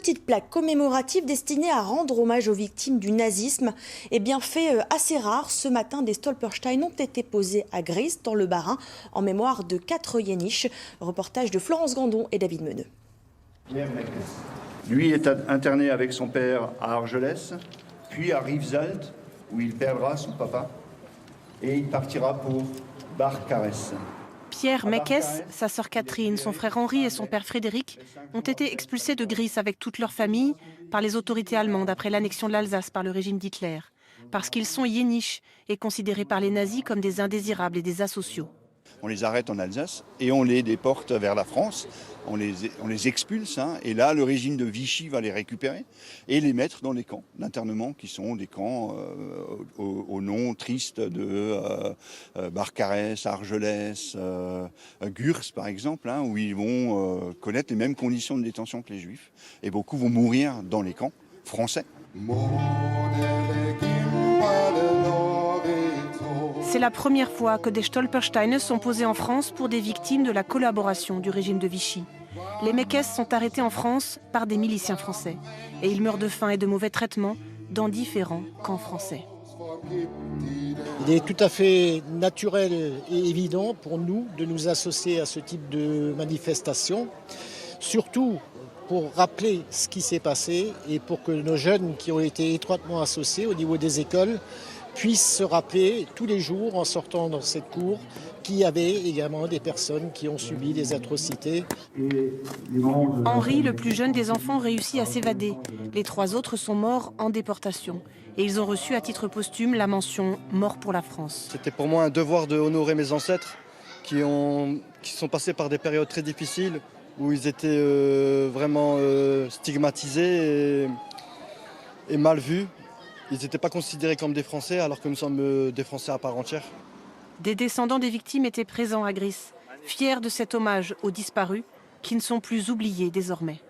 Petite plaque commémorative destinée à rendre hommage aux victimes du nazisme. Et bien fait assez rare, ce matin, des Stolpersteine ont été posés à Gries, dans le Bas-Rhin, en mémoire de 4 Yéniches. Reportage de Florence Gandon et David Meneux. Lui est interné avec son père à Argelès, puis à Rivesaltes, où il perdra son papa, et il partira pour Barcarès. Pierre Meckès, sa sœur Catherine, son frère Henri et son père Frédéric ont été expulsés de Gries avec toute leur famille par les autorités allemandes après l'annexion de l'Alsace par le régime d'Hitler, parce qu'ils sont yéniches et considérés par les nazis comme des indésirables et des asociaux. On les arrête en Alsace et on les déporte vers la France, on les expulse, et là le régime de Vichy va les récupérer et les mettre dans les camps d'internement qui sont des camps au nom triste de Barcarès, Argelès, Gurs par exemple, où ils vont connaître les mêmes conditions de détention que les Juifs et beaucoup vont mourir dans les camps français. C'est la première fois que des Stolpersteine sont posés en France pour des victimes de la collaboration du régime de Vichy. Les Meckès sont arrêtés en France par des miliciens français et ils meurent de faim et de mauvais traitements dans différents camps français. Il est tout à fait naturel et évident pour nous de nous associer à ce type de manifestation, surtout pour rappeler ce qui s'est passé et pour que nos jeunes qui ont été étroitement associés au niveau des écoles puissent se rappeler tous les jours en sortant dans cette cour qu'il y avait également des personnes qui ont subi des atrocités. Henri, le plus jeune des enfants, réussit à s'évader. Les 3 autres sont morts en déportation. Et ils ont reçu à titre posthume la mention « Mort pour la France ». C'était pour moi un devoir de honorer mes ancêtres qui sont passés par des périodes très difficiles où ils étaient vraiment stigmatisés et mal vus. Ils n'étaient pas considérés comme des Français alors que nous sommes des Français à part entière. Des descendants des victimes étaient présents à Gries, fiers de cet hommage aux disparus qui ne sont plus oubliés désormais.